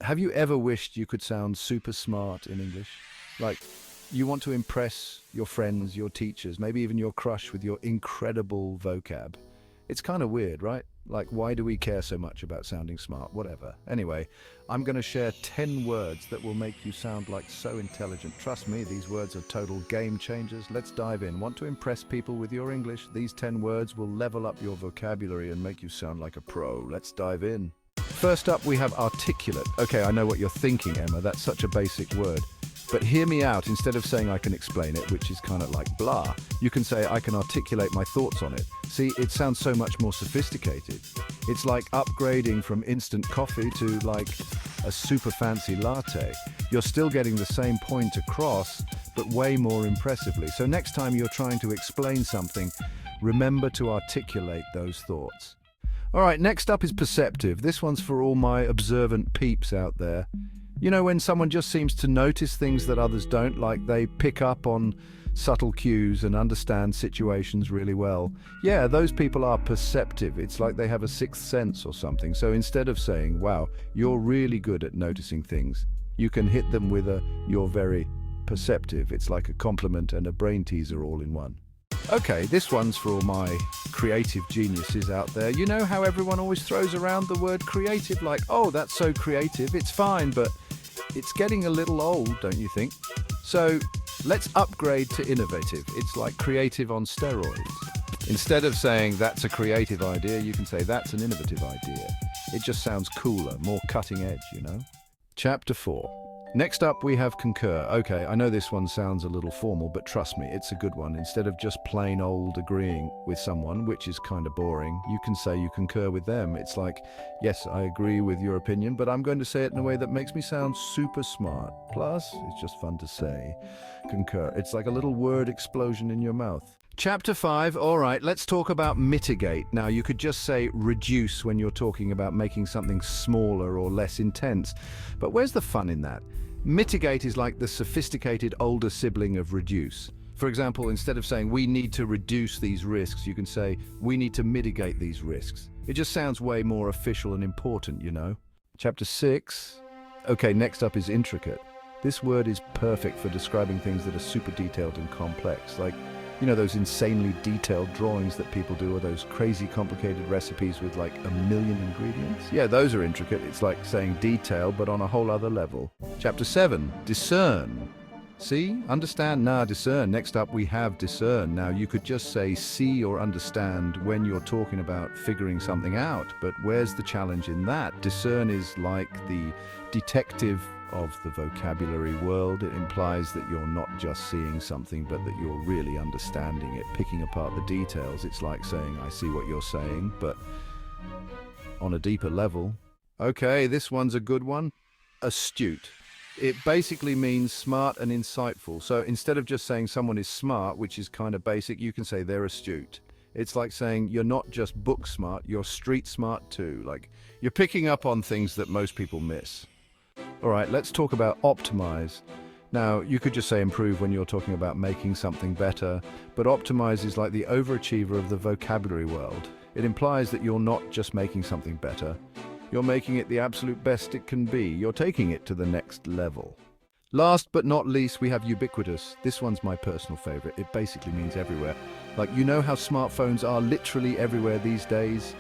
Have you ever wished you could sound super smart in English? Like, you want to impress your friends, your teachers, maybe even your crush with your incredible vocab. It's kind of weird, right? Like, why do we care so much about sounding smart? Whatever. Anyway, I'm going to share 10 words that will make you sound like so intelligent. Trust me, these words are total game changers. Let's dive in. Want to impress people with your English? These 10 words will level up your vocabulary and make you sound like a pro. Let's dive in. First up, we have articulate. Okay, I know what you're thinking, Emma. That's such a basic word. But hear me out. Instead of saying I can explain it, which is kind of like blah, you can say I can articulate my thoughts on it. See, it sounds so much more sophisticated. It's like upgrading from instant coffee to like a super fancy latte. You're still getting the same point across, but way more impressively. So next time you're trying to explain something, remember to articulate those thoughts. All right, next up is perceptive. This one's for all my observant peeps out there. You know, when someone just seems to notice things that others don't, like they pick up on subtle cues and understand situations really well. Yeah, those people are perceptive. It's like they have a sixth sense or something. So instead of saying, wow, you're really good at noticing things, you can hit them with a, you're very perceptive. It's like a compliment and a brain teaser all in one. Okay, this one's for all my creative geniuses out there. You know how everyone always throws around the word creative, like, oh, that's so creative, it's fine, but it's getting a little old, don't you think? So let's upgrade to innovative. It's like creative on steroids. Instead of saying that's a creative idea, you can say that's an innovative idea. It just sounds cooler, more cutting edge, you know? Chapter 4. Next up, we have concur. Okay, I know this one sounds a little formal, but trust me, it's a good one. Instead of just plain old agreeing with someone, which is kind of boring, you can say you concur with them. It's like, yes, I agree with your opinion, but I'm going to say it in a way that makes me sound super smart. Plus, it's just fun to say. Concur. It's like a little word explosion in your mouth. Chapter 5, all right, let's talk about mitigate. Now, you could just say reduce when you're talking about making something smaller or less intense. But where's the fun in that? Mitigate is like the sophisticated older sibling of reduce. For example, instead of saying we need to reduce these risks, you can say we need to mitigate these risks. It just sounds way more official and important, you know? Chapter 6. Okay, next up is intricate. This word is perfect for describing things that are super detailed and complex, like, you know, those insanely detailed drawings that people do, or those crazy complicated recipes with like a million ingredients. Yeah, those are intricate. It's like saying detail, but on a whole other level. Chapter 7, discern. See? Understand? Nah, discern. Next up, we have discern. Now, you could just say see or understand when you're talking about figuring something out, but where's the challenge in that? Discern is like the detective of the vocabulary world. It implies that you're not just seeing something, but that you're really understanding it, picking apart the details. It's like saying, I see what you're saying, but on a deeper level. Okay, this one's a good one. Astute. It basically means smart and insightful. So instead of just saying someone is smart, which is kind of basic, you can say they're astute. It's like saying you're not just book smart, you're street smart too. Like, you're picking up on things that most people miss. All right, let's talk about optimize. Now, you could just say improve when you're talking about making something better, but optimize is like the overachiever of the vocabulary world. It implies that you're not just making something better, you're making it the absolute best it can be. You're taking it to the next level. Last but not least, we have ubiquitous. This one's my personal favorite. It basically means everywhere. Like, you know how smartphones are literally everywhere these days?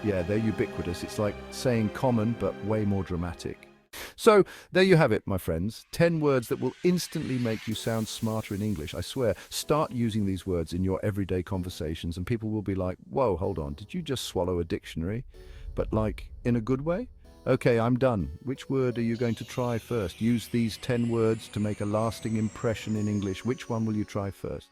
Yeah, they're ubiquitous. It's like saying common, but way more dramatic. So, there you have it, my friends. 10 words that will instantly make you sound smarter in English. I swear, start using these words in your everyday conversations and people will be like, whoa, hold on, did you just swallow a dictionary? But like, in a good way? Okay, I'm done. Which word are you going to try first? Use these 10 words to make a lasting impression in English. Which one will you try first?